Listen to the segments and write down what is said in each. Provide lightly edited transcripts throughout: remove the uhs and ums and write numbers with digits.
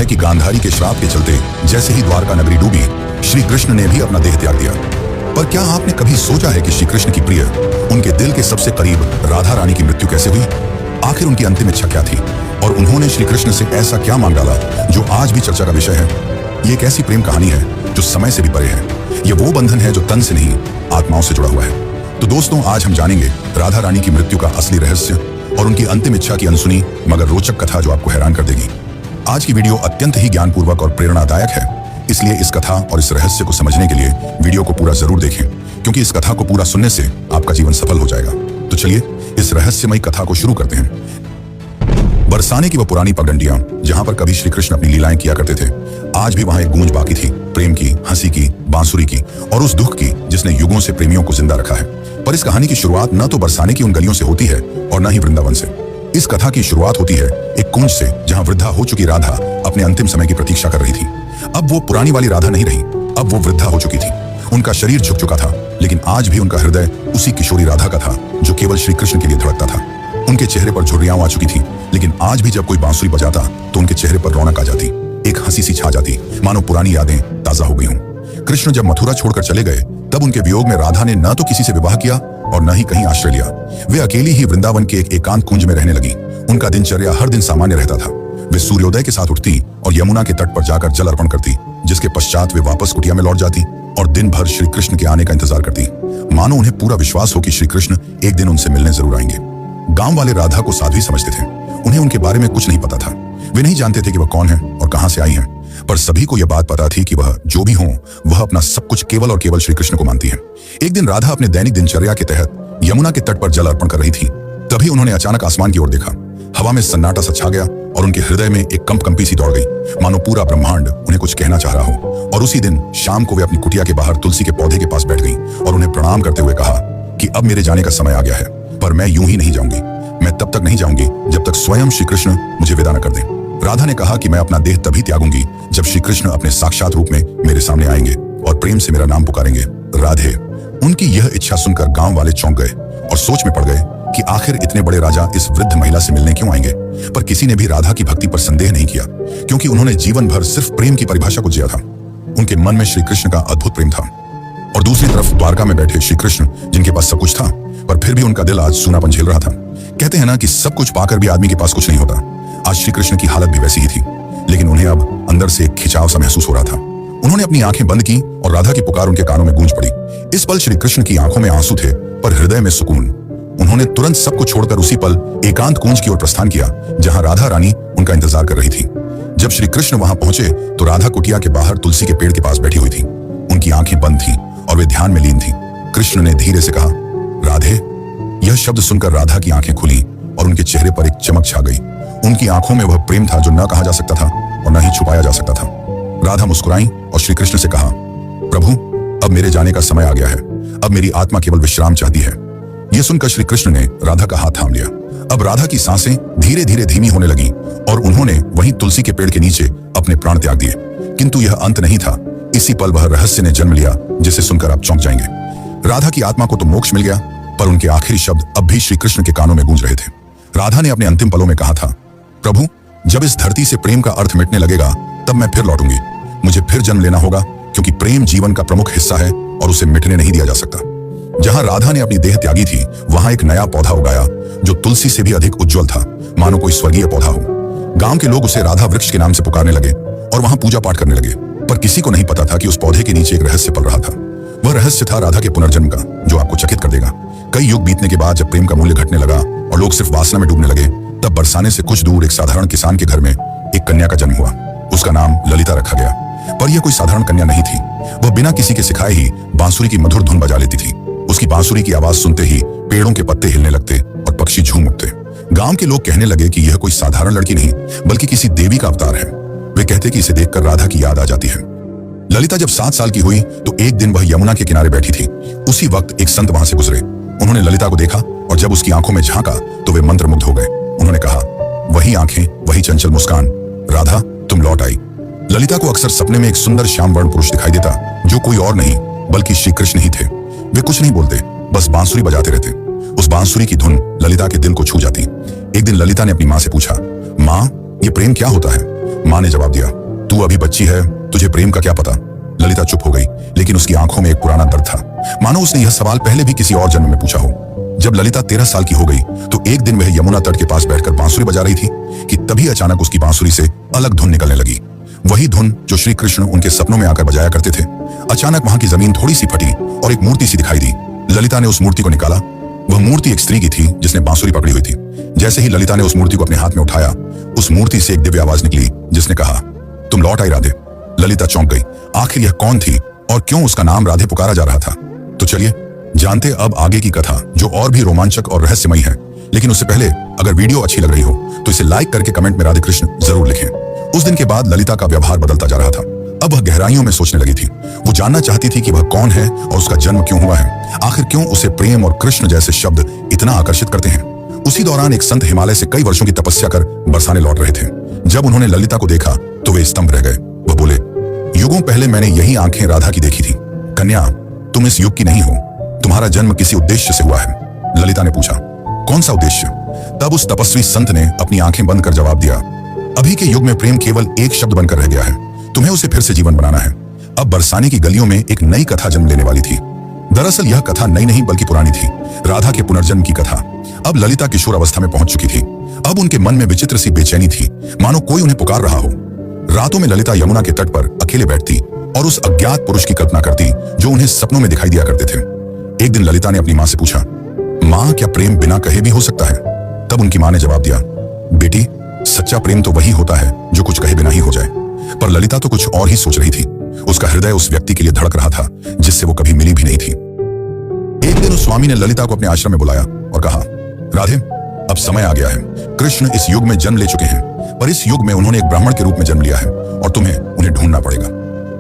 है कि गांधारी के श्राप के चलते जैसे ही द्वारका नगरी डूबी, श्री कृष्ण ने भी अपना देह त्याग दिया। पर क्या आपने कभी सोचा है कि श्री कृष्ण की प्रिय, उनके दिल के सबसे करीब राधा रानी की मृत्यु कैसे हुई? आखिर उनकी अंतिम इच्छा क्या थी और उन्होंने श्री कृष्ण से ऐसा क्या मांग डाला जो आज भी चर्चा का विषय है? ये एक ऐसी प्रेम कहानी है जो समय से भी परे है। ये वो बंधन है जो तन से नहीं, आत्माओं से जुड़ा हुआ है। तो दोस्तों, आज हम जानेंगे राधा रानी की मृत्यु का असली रहस्य और उनकी अंतिम इच्छा की अनसुनी मगर रोचक कथा जो आपको हैरान कर देगी। आज की वीडियो अत्यंत ही ज्ञानपूर्वक और प्रेरणादायक है, इसलिए इस कथा और इस रहस्य को समझने के लिए वीडियो को पूरा जरूर देखें, क्योंकि इस कथा को पूरा सुनने से आपका जीवन सफल हो जाएगा। तो चलिए इस रहस्यमयी कथा को शुरू करते हैं। बरसाने की वो पुरानी पगडंडियां जहां पर कभी श्री कृष्ण अपनी लीलाएं किया करते थे, आज भी वहां एक गूंज बाकी थी, प्रेम की, हंसी की, बांसुरी की और उस दुख की जिसने युगों से प्रेमियों को जिंदा रखा है। पर इस कहानी की शुरुआत न तो बरसाने की उन गलियों से होती है और न ही वृंदावन से। इस कथा की शुरुआत होती है एक कुंज से, जहां वृद्धा हो चुकी राधा अपने अंतिम समय की प्रतीक्षा कर रही थी। अब वो पुरानी वाली राधा नहीं रही, अब वो वृद्धा हो चुकी थी। उनका शरीर झुक चुका था, लेकिन आज भी उनका हृदय उसी किशोरी राधा का था जो केवल श्री कृष्ण के लिए धड़कता था। उनके चेहरे पर झुर्रियां आ चुकी थी, लेकिन आज भी जब कोई बांसुरी बजाता तो उनके चेहरे पर रौनक आ जाती, एक हंसी सी छा जाती, मानो पुरानी यादें ताजा हो गई हों। कृष्ण जब मथुरा छोड़कर चले गए, तब उनके वियोग में राधा ने न तो किसी से विवाह किया और न ही कहीं आश्रय लिया। वे अकेली ही वृंदावन के एक एकांत कुंज में रहने लगी। उनका दिनचर्या हर दिन सामान्य रहता था। वे सूर्योदय के साथ उठती और यमुना के तट पर जाकर जल अर्पण करती, जिसके पश्चात वे वापस कुटिया में लौट जाती और दिन भर श्री कृष्ण के आने का इंतजार करती, मानो उन्हें पूरा विश्वास हो कि श्री कृष्ण एक दिन उनसे मिलने जरूर आएंगे। गांव वाले राधा को साध्वी समझते थे, उन्हें उनके बारे में कुछ नहीं पता था। वे नहीं जानते थे कि वह कौन है और कहां से आई है, पर सभी को यह बात पता थी कि वह जो भी हो, वह अपना सब कुछ केवल और केवल श्री कृष्ण को मानती है। एक दिन राधा अपने दैनिक दिनचर्या के तहत यमुना के तट पर जल अर्पण कर रही थी। तभी उन्होंने अचानक आसमान की ओर देखा। हवा में सन्नाटा सा छा गया और उनके हृदय में एक कंपी सी दौड़ गई, मानो पूरा ब्रह्मांड उन्हें कुछ कहना चाह रहा हो। और उसी दिन शाम को वे अपनी कुटिया के बाहर तुलसी के पौधे के पास बैठ गई और उन्हें प्रणाम करते हुए कहा कि अब मेरे जाने का समय आ गया है, पर मैं यूं ही नहीं जाऊंगी। मैं तब तक नहीं जाऊंगी जब तक स्वयं श्री कृष्ण मुझे विदा न कर दें। राधा ने कहा कि मैं अपना देह तभी त्यागूंगी जब श्री कृष्ण अपने साक्षात रूप में मेरे सामने आएंगे और प्रेम से मेरा नाम पुकारेंगे, राधे। उनकी यह इच्छा सुनकर गांव वाले चौंक गए और सोच में पड़ गए कि आखिर इतने बड़े राजा इस वृद्ध महिला से मिलने क्यों आएंगे। पर किसी ने भी राधा की भक्ति पर संदेह नहीं किया, क्योंकि उन्होंने जीवन भर सिर्फ प्रेम की परिभाषा को जिया था। उनके मन में श्री कृष्ण का अद्भुत प्रेम था। और दूसरी तरफ द्वारका में बैठे श्री कृष्ण, जिनके पास सब कुछ था, पर फिर भी उनका दिल आज सूनापन झेल रहा था। कहते हैं ना कि सब कुछ पाकर भी आदमी के पास कुछ नहीं होता। आज श्री कृष्ण की हालत भी वैसी ही थी, लेकिन उन्हें अब अंदर से एक खिंचाव सा महसूस हो रहा था। उन्होंने अपनी आंखें बंद की और राधा की पुकार उनके कानों में गूंज पड़ी। इस पल श्री कृष्ण की आंखों में आंसू थे, पर हृदय में सुकून। उन्होंने तुरंत सब कुछ छोड़कर उसी पल एकांत कुंज की ओर प्रस्थान किया, जहां राधा रानी उनका इंतजार कर रही थी। जब श्री कृष्ण वहां पहुंचे तो राधा कुटिया के बाहर तुलसी के पेड़ के पास बैठी हुई थी। उनकी आंखें बंद थीं और वे ध्यान में लीन थीं। कृष्ण ने धीरे से कहा, राधे। यह शब्द सुनकर राधा की आंखें खुली और उनके चेहरे पर एक चमक छा गई। उनकी आंखों में वह प्रेम था जो न कहा जा सकता था और न ही छुपाया जा सकता था। राधा मुस्कुराई और श्री कृष्ण से कहा, प्रभु, अब मेरे जाने का समय आ गया है। अब मेरी आत्मा केवल विश्राम चाहती है। यह सुनकर श्री कृष्ण ने राधा का हाथ थाम लिया। अब राधा की सांसें धीरे धीरे धीमी होने लगी और उन्होंने वहीं तुलसी के पेड़ के नीचे अपने प्राण त्याग दिए। किंतु यह अंत नहीं था। इसी पल वह रहस्य ने जन्म लिया जिसे सुनकर आप चौंक जाएंगे। राधा की आत्मा को तो मोक्ष मिल गया, पर उनके आखिरी शब्द अब भी श्री कृष्ण के कानों में गूंज रहे थे। राधा ने अपने अंतिम पलों में कहा था, प्रभु, जब इस धरती से प्रेम का अर्थ मिटने लगेगा तब मैं फिर लौटूंगी। मुझे फिर जन्म लेना होगा, क्योंकि प्रेम जीवन का प्रमुख हिस्सा है और उसे मिटने नहीं दिया जा सकता। जहां राधा ने अपनी देह त्यागी थी, वहां एक नया पौधा उगाया जो तुलसी से भी अधिक उज्जवल था, मानो कोई स्वर्गीय पौधा हो। गांव के लोग उसे राधा वृक्ष के नाम से पुकारने लगे और वहां पूजा पाठ करने लगे। पर किसी को नहीं पता था कि उस पौधे के नीचे एक रहस्य पल रहा था। वह रहस्य था राधा के पुनर्जन्म का, जो आपको चकित कर देगा। कई युग बीतने के बाद जब प्रेम का मूल्य घटने लगा और लोग सिर्फ वासना में डूबने लगे, तब बरसाने से कुछ दूर एक साधारण किसान के घर में एक कन्या का जन्म हुआ। उसका नाम ललिता रखा गया। पर यह कोई साधारण कन्या नहीं थी। वह बिना किसी के सिखाए ही बांसुरी की मधुर धुन बजा लेती थी। उसकी बांसुरी की आवाज सुनते ही पेड़ों के पत्ते हिलने लगते और पक्षी झूम उठते। गांव के लोग कहने लगे कि यह कोई साधारण लड़की नहीं, बल्कि किसी देवी का अवतार है। वे कहते कि इसे देखकर राधा की याद आ जाती है। ललिता जब 7 साल की हुई तो एक दिन वह यमुना के किनारे बैठी थी। उसी वक्त एक संत वहां से गुजरे। उन्होंने ललिता को देखा और जब उसकी आंखों में झांका तो वे मंत्रमुग्ध हो गए। उन्होंने कहा, वही आंखें, वही चंचल मुस्कान, राधा तुम लौट आई। ललिता को अक्सर सपने में एक सुंदर श्याम वर्ण पुरुष दिखाई देता, जो कोई और नहीं बल्कि श्री कृष्ण ही थे। वे कुछ नहीं बोलते, बस बांसुरी बजाते रहते। उस बांसुरी की धुन ललिता के दिल को छू जाती। एक दिन ललिता ने अपनी माँ से पूछा, माँ, ये प्रेम क्या होता है? माँ ने जवाब दिया, तू अभी बच्ची है, तुझे प्रेम का क्या पता। ललिता चुप हो गई, लेकिन उसकी आंखों में एक पुराना दर्द था, मानो उसने यह सवाल पहले भी किसी और जन्म में पूछा हो। जब ललिता 13 साल की हो गई तो एक दिन वह यमुना तट के पास बैठकर बांसुरी बजा रही थी कि तभी अचानक उसकी बांसुरी से अलग धुन निकलने लगी। वही धुन जो श्री कृष्ण उनके सपनों में आकर बजाया करते थे। अचानक वहां की जमीन थोड़ी सी फटी और एक मूर्ति सी दिखाई दी। ललिता ने उस मूर्ति को निकाला। वह मूर्ति एक स्त्री की थी जिसने बांसुरी पकड़ी हुई थी। जैसे ही ललिता ने उस मूर्ति को अपने हाथ में उठाया, उस मूर्ति से एक दिव्य आवाज निकली जिसने कहा, तुम लौट आई राधे। ललिता चौंक गई। आखिर यह कौन थी और क्यों उसका नाम राधे पुकारा जा रहा था? तो चलिए जानते अब आगे की कथा, जो और भी रोमांचक और रहस्यमयी है। लेकिन उससे पहले अगर वीडियो अच्छी लग रही हो तो इसे लाइक करके कमेंट में राधे कृष्ण जरूर लिखें। उस दिन के बाद ललिता का व्यवहार बदलता जा रहा था। अब वह गहराइयों में सोचने लगी थी। वो जानना चाहती थी कि वह कौन है और उसका जन्म क्यों हुआ है। आखिर क्यों उसे प्रेम और कृष्ण जैसे शब्द इतना आकर्षित करते हैं। उसी दौरान एक संत हिमालय से कई वर्षों की तपस्या कर बरसाने लौट रहे थे। जब उन्होंने ललिता को देखा तो वे स्तंभ रह गए। वह बोले, युगों पहले मैंने यही आंखें राधा की देखी थी। कन्या, तुम इस युग की नहीं हो, तुम्हारा जन्म किसी उद्देश्य से हुआ है। ललिता ने पूछा, कौन सा उद्देश्य? तब उस तपस्वी संत ने अपनी आंखें बंद कर जवाब दिया, अभी के युग में प्रेम केवल एक शब्द बनकर रह गया है। तुम्हें उसे फिर से जीवन बनाना है। अब बरसाने की गलियों में एक नई कथा जन्म लेने वाली थी। दरअसल यह कथा नई नहीं बल्कि पुरानी थी, राधा के पुनर्जन्म की कथा। अब ललिता किशोर अवस्था में पहुंच चुकी थी। अब उनके मन में विचित्र सी बेचैनी थी, मानो कोई उन्हें पुकार रहा हो। रातों में ललिता यमुना के तट पर अकेले बैठती और उस अज्ञात पुरुष की कल्पना करती जो उन्हें सपनों में दिखाई दिया करते थे। एक दिन ललिता ने अपनी माँ से पूछा, माँ, क्या प्रेम बिना कहे भी हो सकता है? तब उनकी माँ ने जवाब दिया, बेटी, सच्चा प्रेम तो वही होता है जो कुछ कहे बिना ही हो जाए। पर ललिता तो कुछ और ही सोच रही थी। उसका हृदय उस व्यक्ति के लिए धड़क रहा था जिससे वो कभी मिली भी नहीं थी। एक दिन उस स्वामी ने ललिता को अपने आश्रम में बुलाया और कहा, राधे, अब समय आ गया है। कृष्ण इस युग में जन्म ले चुके हैं, पर इस युग में उन्होंने एक ब्राह्मण के रूप में जन्म लिया है और तुम्हें उन्हें ढूंढना पड़ेगा।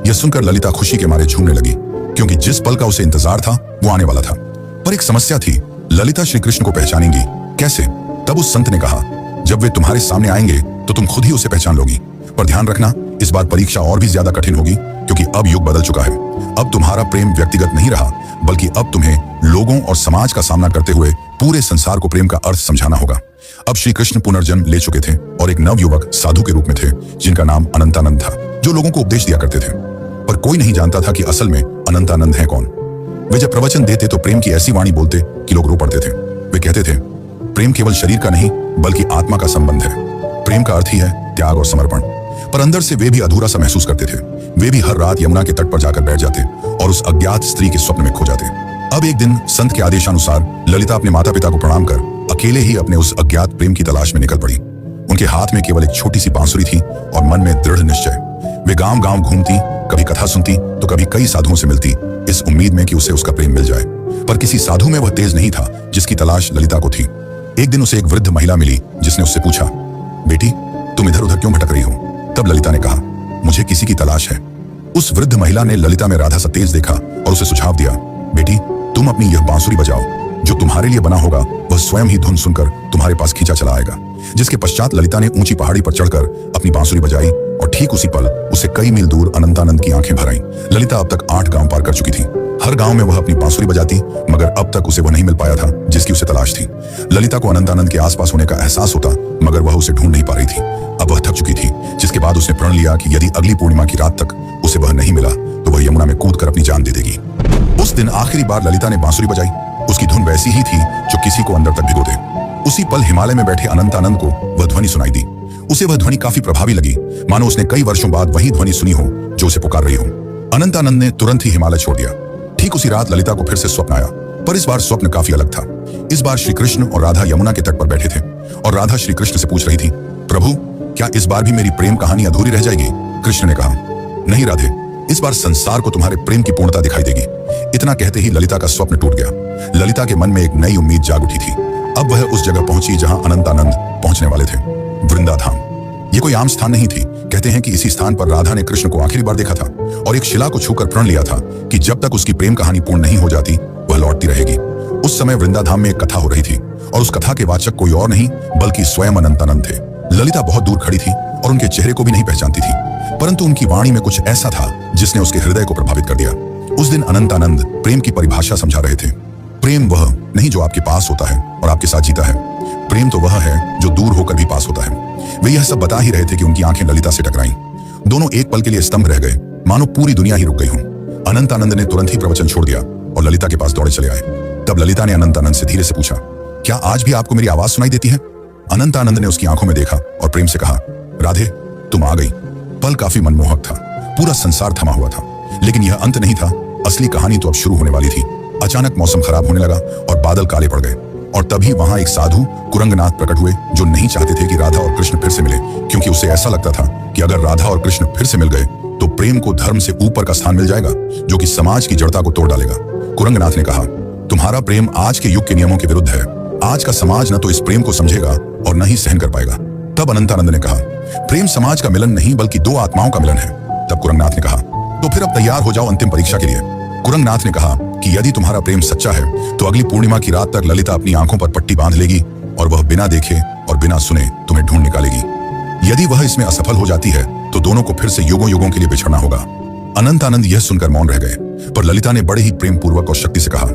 यह सुनकर ललिता खुशी के मारे झूमने लगी, क्योंकि जिस पल का उसे इंतजार था वो आने वाला था। पर एक समस्या थी, ललिता श्री कृष्ण को पहचानेंगी कैसे? तब उस संत ने कहा, जब वे तुम्हारे सामने आएंगे तो तुम खुद ही उसे पहचान लोगी। पर ध्यान रखना, इस बार परीक्षा और भी ज्यादा कठिन होगी, क्योंकि अब युग बदल चुका है। अब तुम्हारा प्रेम व्यक्तिगत नहीं रहा, बल्कि अब तुम्हें लोगों और समाज का सामना करते हुए पूरे संसार को प्रेम का अर्थ समझाना होगा। अब श्री कृष्ण पुनर्जन्म ले चुके थे और एक नव युवक साधु के रूप में थे, जिनका नाम अनंतानंद था, जो लोगों को उपदेश दिया करते थे। पर कोई नहीं जानता था कि असल में अनंतानंद है कौन। वे जब प्रवचन देते तो प्रेम की ऐसी वाणी बोलते कि लोग रो पड़ते थे। वे कहते थे, प्रेम केवल शरीर का नहीं बल्कि आत्मा का संबंध है। प्रेम का अर्थ ही है त्याग और समर्पण। पर अंदर से वे भी अधूरा सा महसूस करते थे। वे भी हर रात यमुना के तट पर जाकर बैठ जाते और उस अज्ञात स्त्री के स्वप्न में खो जाते। अब एक दिन संत के आदेशानुसार ललिता अपने माता पिता को प्रणाम कर अकेले ही अपने उस अज्ञात प्रेम की तलाश में निकल पड़ी। उनके हाथ में केवल एक छोटी सी बांसुरी थी और मन में दृढ़ निश्चय। वे गांव गांव घूमती, कभी कथा सुनती तो कभी कई साधुओं से मिलती, इस उम्मीद में कि उसे उसका प्रेम मिल जाए। पर किसी साधु में वह तेज नहीं था जिसकी तलाश ललिता को थी। एक दिन उसे एक वृद्ध महिला मिली जिसने उससे पूछा, बेटी, तुम इधर उधर क्यों भटक रही हो? तब ललिता ने कहा, मुझे किसी की तलाश है। उस वृद्ध महिला ने ललिता में राधा सा तेज देखा और उसे सुझाव दिया, बेटी, तुम अपनी यह बांसुरी बजाओ। जो तुम्हारे लिए बना होगा वह स्वयं ही धुन सुनकर तुम्हारे पास खींचा चला आएगा। जिसके पश्चात ललिता ने ऊंची पहाड़ी पर चढ़कर अपनी बांसुरी बजाई और ठीक उसी पल उसे कई मील दूर अनंतानंद की आंखें भर आईं। ललिता अब तक 8 गांव पार कर चुकी थी। हर गांव में वह अपनी बांसुरी बजाती, मगर अब तक उसे वह नहीं मिल पाया था जिसकी उसे तलाश थी। ललिता को अनंतानंद के आसपास होने का एहसास होता, मगर वह उसे ढूंढ नहीं पा रही थी। अब वह थक चुकी थी, जिसके बाद उसने प्रण लिया कि यदि अगली पूर्णिमा की रात तक उसे वह नहीं मिला तो वह यमुना में कूदकर अपनी जान दे देगी। उस दिन आखिरी बार ललिता ने बांसुरी बजाई। उसकी धुन वैसी ही थी जो किसी को अंदर तक भिगो दे। उसी पल हिमालय में बैठे अनंतानंद को वह ध्वनि सुनाई दी। उसे वह ध्वनि काफी प्रभावी लगी, मानो उसने कई वर्षों बाद वही ध्वनि सुनी हो जो उसे पुकार रही हो। अनंतानंद ने तुरंत ही हिमालय छोड़ दिया। ठीक उसी रात ललिता को फिर से स्वप्न आया, पर इस बार स्वप्न काफी अलग था। इस बार श्री कृष्ण और राधा यमुना के तट पर बैठे थे और राधा श्री कृष्ण से पूछ रही थी, प्रभु, क्या इस बार भी मेरी प्रेम कहानी अधूरी रह जाएगी? कृष्ण ने कहा, नहीं राधे, इस बार संसार को तुम्हारे प्रेम की पूर्णता दिखाई देगी। इतना कहते ही ललिता का स्वप्न टूट गया। ललिता के मन में एक नई उम्मीद जाग उठी थी। अब वह उस जगह पहुंची जहां अनंतानंद पहुंचने वाले थे, वृंदाधाम। ये कोई आम स्थान नहीं थी। कहते हैं कि इसी स्थान पर राधा ने कृष्ण को आखिरी बार देखा था और एक शिला को छूकर प्रण लिया था कि जब तक उसकी प्रेम कहानी पूर्ण नहीं हो जाती वह लौटती रहेगी। उस समय वृंदाधाम में एक कथा हो रही थी और उस कथा के वाचक कोई और नहीं बल्कि स्वयं अनंतानंद थे। ललिता बहुत दूर खड़ी थी और उनके चेहरे को भी नहीं पहचानती थी, परंतु उनकी वाणी में कुछ ऐसा था जिसने उसके हृदय को प्रभावित कर दिया। उस दिन अनंतानंद प्रेम की परिभाषा समझा रहे थे। प्रेम वह नहीं जो आपके पास होता है और आपके साथ जीता है। प्रेम तो वह है जो दूर होकर भी पास होता है। वे यह सब बता ही रहे थे कि उनकी आंखें ललिता से टकराईं। दोनों एक पल के लिए स्तंभ रह गए, मानो पूरी दुनिया ही रुक गई हो। अनंतानंद ने तुरंत ही प्रवचन छोड़ दिया और ललिता के पास दौड़े चले आए। तब ललिता ने अनंतानंद से धीरे से पूछा, क्या आज भी आपको मेरी आवाज सुनाई देती है? अनंतानंद ने उसकी आंखों में देखा और प्रेम से कहा, राधे तुम आ गई। पल काफी मनमोहक था, पूरा संसार थमा हुआ था, लेकिन यह अंत नहीं था। असली कहानी तो अब शुरू होने वाली थी। अचानक मौसम खराब होने लगा और बादल काले पड़ गए, और तभी वहां एक साधु कुरंगनाथ प्रकट हुए, जो नहीं चाहते थे कि राधा और कृष्ण फिर से मिले, क्योंकि उसे ऐसा लगता था कि अगर राधा और कृष्ण फिर से मिल गए तो प्रेम को धर्म से ऊपर का स्थान मिल जाएगा, जो कि समाज की जड़ता को तोड़ डालेगा। कुरंगनाथ ने कहा, तुम्हारा प्रेम आज के युग के नियमों के विरुद्ध है। आज का समाज न तो इस प्रेम को समझेगा और न ही सहन कर पाएगा। तब अनंतानंद ने कहा, प्रेम समाज का मिलन नहीं बल्कि दो आत्माओं का मिलन है। तब कुरंगनाथ ने कहा, तो फिर अब तैयार हो जाओ अंतिम परीक्षा के लिए। कुरंगनाथ ने कहा कि यदि तुम्हारा प्रेम सच्चा है तो अगली पूर्णिमा की रात तक ललिता अपनी आंखों पर पट्टी बांध लेगी और वह बिना देखे और बिना सुने तुम्हें ढूंढ निकालेगी। यदि वह इसमें असफल हो जाती है तो दोनों को फिर से युगों युगों के लिए बिछड़ना होगा। अनंतानंद यह सुनकर मौन रह गए, पर ललिता ने बड़े ही प्रेम पूर्वक और शक्ति से कहा,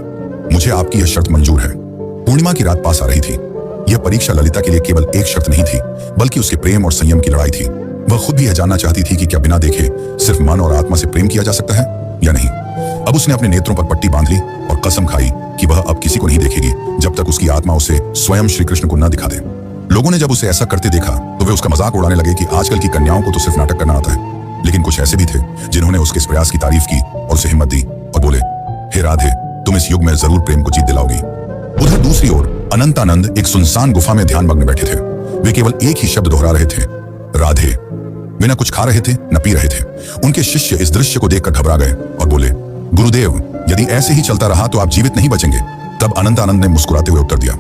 मुझे आपकी यह शर्त मंजूर है। पूर्णिमा की रात पास आ रही थी। यह परीक्षा ललिता के लिए केवल एक शर्त नहीं थी, बल्कि उसके प्रेम और संयम की लड़ाई थी। वह खुद भी यह जानना चाहती थी कि क्या बिना देखे सिर्फ मन और आत्मा से प्रेम किया जा सकता है या नहीं। अब उसने अपने नेत्रों पर पट्टी बांध ली और कसम खाई कि वह अब किसी को नहीं देखेगी जब तक उसकी आत्मा उसे स्वयं श्री कृष्ण को न दिखा दे। लोगों ने जब उसे ऐसा करते देखा तो वे उसका मजाक उड़ाने लगे कि आजकल की कन्याओं को तो सिर्फ नाटक करना आता है। लेकिन कुछ ऐसे भी थे जिन्होंने उसके इस प्रयास की तारीफ की और उसे हिम्मत दी और बोले, हे राधे, तुम इस युग में जरूर प्रेम को जीत दिलाओगी। उधर दूसरी ओर अनंतानंद एक सुनसान गुफा में ध्यान मग्न बैठे थे। वे केवल एक ही शब्द दोहरा रहे थे, राधे। वे न कुछ खा रहे थे न पी रहे थे। उनके शिष्य इस दृश्य को देखकर घबरा गए और बोले, गुरुदेव, यदि ऐसे ही चलता रहा तो आप जीवित नहीं बचेंगे। तब अनंतानंद ने मुस्कुराते हुए उत्तर दिया,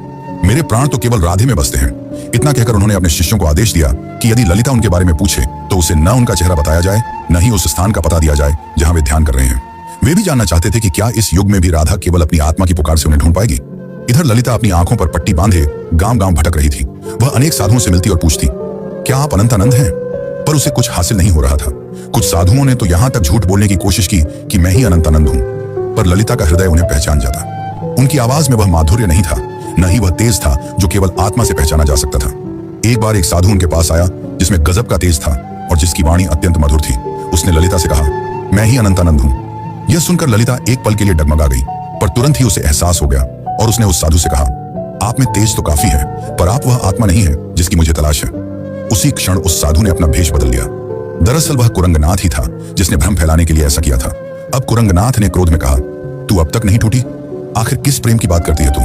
मेरे प्राण तो केवल राधे में बसते हैं। इतना कहकर उन्होंने अपने शिष्यों को आदेश दिया कि यदि ललिता उनके बारे में पूछे तो उसे न उनका चेहरा बताया जाए, न ही उस स्थान का पता दिया जाए जहां वे ध्यान कर रहे हैं। वे भी जानना चाहते थे कि क्या इस युग में भी राधा केवल अपनी आत्मा की पुकार से उन्हें ढूंढ पाएगी। इधर ललिता अपनी आंखों पर पट्टी बांधे गांव-गांव भटक रही थी। वह अनेक साधुओं से मिलती और पूछती, क्या आप अनंतानंद हैं? पर उसे कुछ हासिल नहीं हो रहा था। कुछ साधुओं ने तो यहां तक झूठ बोलने की कोशिश की कि मैं ही अनंतानंद हूं, पर ललिता का हृदय उन्हें पहचान जाता। उनकी आवाज में वह माधुर्य नहीं था, न ही वह तेज था जो केवल आत्मा से पहचाना जा सकता था। एक बार एक साधु उनके पास आया जिसमें गजब का तेज था और जिसकी वाणी अत्यंत मधुर थी। उसने ललिता से कहा, मैं ही अनंतानंद हूं। यह सुनकर ललिता एक पल के लिए डगमगा गई, पर तुरंत ही उसे एहसास हो गया और उसने उस साधु से कहा, आप में तेज तो काफी है, पर आप वह आत्मा नहीं है जिसकी मुझे तलाश है। उसी क्षण उस साधु ने अपना भेष बदल लिया। दरअसल वह कुरंगनाथ ही था जिसने भ्रम फैलाने के लिए ऐसा किया था। अब कुरंगनाथ ने क्रोध में कहा, तू अब तक नहीं टूटी? आखिर किस प्रेम की बात करती है तू?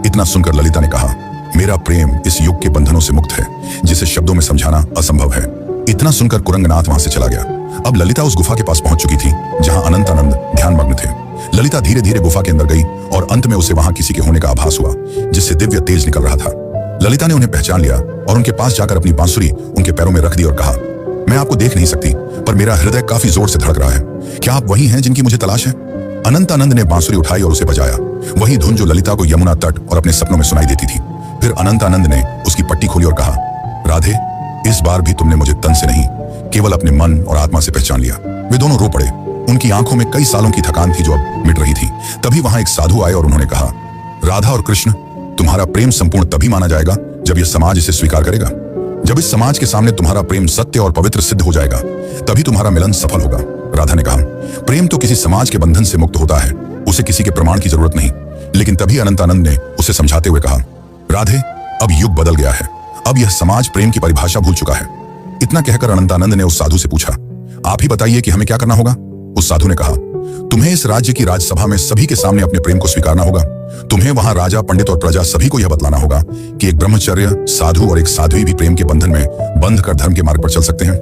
इतना सुनकर ललिता ने कहा, मेरा प्रेम इस युग के बंधनों से मुक्त है, जिसे शब्दों में समझाना असंभव है। इतना सुनकर कुरंगनाथ वहां से चला गया। अब ललिता उस गुफा के पास पहुंच चुकी थी जहां अनंतानंद ध्यान मग्न थे। ललिता धीरे धीरे गुफा के अंदर गई और अंत में उसे वहां किसी के होने का आभास हुआ, जिससे दिव्य तेज निकल रहा था। ललिता ने उन्हें पहचान लिया और उनके पास जाकर अपनी बांसुरी उनके पैरों में रख दी और कहा, मैं आपको देख नहीं सकती, पर मेरा हृदय काफी जोर से धड़क रहा है। क्या आप वही हैं जिनकी मुझे तलाश है? अनंतानंद ने बांसुरी उठाई और उसे बजाया, वही धुन जो ललिता को यमुना तट और अपने सपनों में सुनाई देती थी। फिर अनंतानंद ने उसकी पट्टी खोली और कहा, राधे, इस बार भी तुमने मुझे तन से नहीं, केवल अपने मन और आत्मा से पहचान लिया। वे दोनों रो पड़े। उनकी आंखों में कई सालों की थकान थी जो अब मिट रही थी। तभी वहां एक साधु आए और उन्होंने कहा, राधा और कृष्ण, तुम्हारा प्रेम संपूर्ण तभी माना जाएगा जब यह समाज इसे स्वीकार करेगा। जब इस समाज के सामने तुम्हारा प्रेम सत्य और पवित्र सिद्ध हो जाएगा, तभी तुम्हारा मिलन सफल होगा। राधा ने कहा, प्रेम तो किसी समाज के बंधन से मुक्त होता है, उसे किसी के प्रमाण की जरूरत नहीं। लेकिन तभी अनंतानंद ने उसे समझाते हुए कहा, राधे, अब युग बदल गया है। अब यह समाज प्रेम की परिभाषा भूल चुका है। इतना कहकर अनंतानंद ने उस साधु से पूछा, आप ही बताइए कि हमें क्या करना होगा? उस साधु ने कहा, तुम्हें इस राज्य की राजसभा में सभी के सामने अपने प्रेम को स्वीकारना होगा। तुम्हें वहां राजा, पंडित और प्रजा सभी को यह बतलाना होगा कि एक ब्रह्मचर्य साधु और एक साध्वी भी प्रेम के बंधन में बंध कर धर्म के मार्ग पर चल सकते हैं।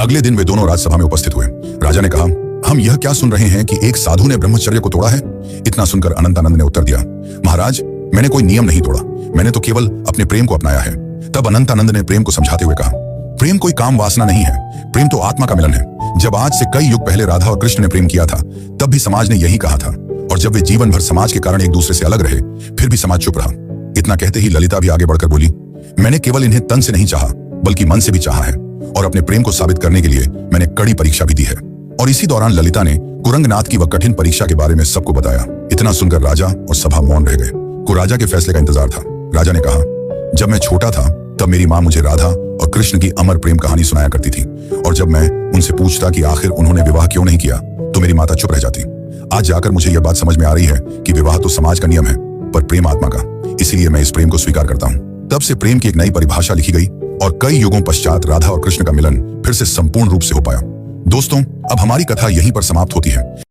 अगले दिन वे दोनों राजसभा में उपस्थित हुए। राजा ने कहा, हम यह क्या सुन रहे हैं कि एक साधु ने ब्रह्मचर्य को तोड़ा है? इतना सुनकर अनंतानंद ने उत्तर दिया, महाराज, मैंने कोई नियम नहीं तोड़ा, मैंने तो केवल अपने प्रेम को अपनाया है। तब अनंतानंद ने प्रेम को समझाते हुए कहा, प्रेम कोई काम वासना नहीं है, प्रेम तो आत्मा का मिलन है। जब आज से कई युग पहले राधा और कृष्ण ने प्रेम किया था, तब भी समाज ने यही कहा था, और जब वे जीवन भर समाज के कारण एक दूसरे से अलग रहे, फिर भी समाज चुप रहा। इतना कहते ही ललिता भी आगे बढ़कर बोली, मैंने केवल इन्हें तन से नहीं चाहा, बल्कि मन से भी चाहा है, और अपने प्रेम को साबित करने के लिए मैंने कड़ी परीक्षा भी दी है। और इसी दौरान ललिता ने कुरंगनाथ की वह कठिन परीक्षा के बारे में सबको बताया। इतना सुनकर राजा और सभा मौन रह गए। को राजा के फैसले का इंतजार था। राजा ने कहा, जब मैं छोटा था तब मेरी माँ मुझे राधा और कृष्ण की अमर प्रेम कहानी सुनाया करती थी, और जब मैं उनसे पूछता कि आखिर उन्होंने विवाह क्यों नहीं किया, तो मेरी माता चुप रह जाती। आज जाकर मुझे यह बात समझ में आ रही है कि विवाह तो समाज का नियम है, पर प्रेम आत्मा का, इसीलिए मैं इस प्रेम को स्वीकार करता हूँ। तब से प्रेम की एक नई परिभाषा लिखी गई और कई युगों पश्चात राधा और कृष्ण का मिलन फिर से संपूर्ण रूप से हो पाया। दोस्तों, अब हमारी कथा यहीं पर समाप्त होती है।